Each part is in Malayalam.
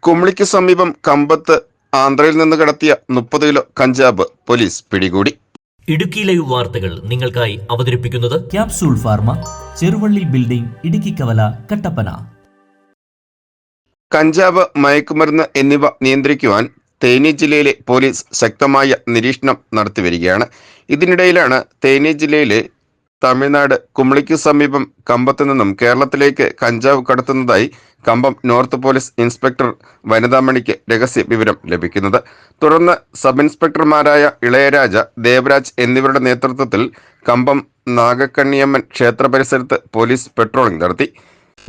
കുമളിക്ക് സമീപം കമ്പത്ത് ആന്ധ്രയിൽ നിന്ന് കടത്തിയ 30 കിലോ കഞ്ചാവ് പോലീസ് പിടികൂടി. ഇടുക്കി ലൈവ് വാർത്തകൾ നിങ്ങൾക്കായി അവതരിപ്പിക്കുന്നത് capsule pharma, Cheruvally building, Idukki കവല, കട്ടപ്പന. കഞ്ചാവ്, മയക്കുമരുന്ന് എന്നിവ നിയന്ത്രിക്കുവാൻ തേനി ജില്ലയിലെ പോലീസ് ശക്തമായ നിരീക്ഷണം നടത്തിവരികയാണ്. ഇതിനിടയിലാണ് തേനി ജില്ലയിലെ തമിഴ്നാട് കുമളിക്ക് സമീപം കമ്പത്ത് നിന്നും കേരളത്തിലേക്ക് കഞ്ചാവ് കടത്തുന്നതായി കമ്പം നോർത്ത് പോലീസ് ഇൻസ്പെക്ടർ വനിതാമണിക്ക് രഹസ്യ വിവരം ലഭിക്കുന്നത്. തുടർന്ന് സബ് ഇൻസ്പെക്ടർമാരായ ഇളയരാജ, ദേവരാജ് എന്നിവരുടെ നേതൃത്വത്തിൽ കമ്പം നാഗക്കണ്ണിയമ്മൻ ക്ഷേത്ര പരിസരത്ത് പോലീസ് പെട്രോളിംഗ് നടത്തി.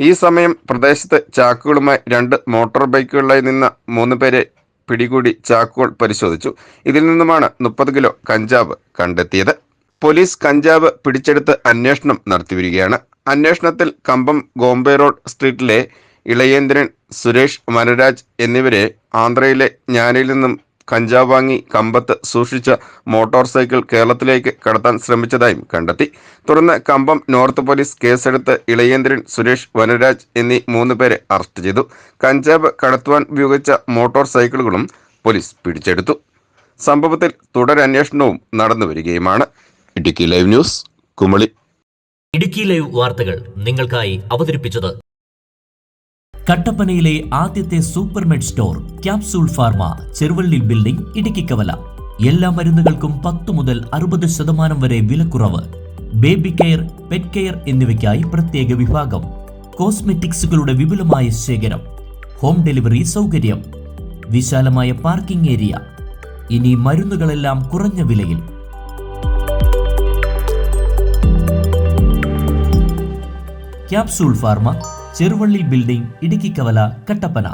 ഈ സമയം പ്രദേശത്ത് ചാക്കുകളുമായി 2 മോട്ടോർ ബൈക്കുകളിലായി നിന്ന 3 പേരെ പിടികൂടി ചാക്കുകൾ പരിശോധിച്ചു. ഇതിൽ നിന്നുമാണ് 30 കിലോ കഞ്ചാവ് കണ്ടെത്തിയത്. പോലീസ് കഞ്ചാവ് പിടിച്ചെടുത്ത് അന്വേഷണം നടത്തിവരികയാണ്. അന്വേഷണത്തിൽ കമ്പം ഗോംബെ റോഡ് സ്ട്രീറ്റിലെ ഇളയേന്ദ്രൻ, സുരേഷ്, വനരാജ് എന്നിവരെ ആന്ധ്രയിലെ ജ്ഞാനയിൽ നിന്നും കഞ്ചാവ് വാങ്ങി കമ്പത്ത് സൂക്ഷിച്ച മോട്ടോർ സൈക്കിൾ കേരളത്തിലേക്ക് കടത്താൻ ശ്രമിച്ചതായും കണ്ടെത്തി. തുടർന്ന് കമ്പം നോർത്ത് പോലീസ് കേസെടുത്ത് ഇളയേന്ദ്രൻ, സുരേഷ്, വനരാജ് എന്നീ 3 പേരെ അറസ്റ്റ് ചെയ്തു. കഞ്ചാവ് കടത്തുവാൻ ഉപയോഗിച്ച മോട്ടോർ സൈക്കിളുകളും പോലീസ് പിടിച്ചെടുത്തു. സംഭവത്തിൽ തുടരന്വേഷണവും നടന്നുവരികയുമാണ്. Idukki live news, Kumily. Idukki live വാർത്തകൾ നിങ്ങൾക്കായി അവതരിപ്പിച്ചത് കട്ടപ്പനയിലെ ആദ്യത്തെ supermed store capsule pharma, Cheruvally building, Idukki Kavala. എല്ലാ മരുന്നുകൾക്കും 10 മുതൽ 60% വരെ വിലക്കുറവ്. ബേബി കെയർ, പെറ്റ് കെയർ എന്നിവയ്ക്കായി പ്രത്യേക വിഭാഗം. കോസ്മെറ്റിക്സുകളുടെ വിപുലമായ ശേഖരം. ഹോം ഡെലിവറി സൗകര്യം. വിശാലമായ പാർക്കിംഗ് ഏരിയ. ഇനി മരുന്നുകളെല്ലാം കുറഞ്ഞ വിലയിൽ. Capsule pharma, Cheruvally building, Idukki കവല, കട്ടപ്പന.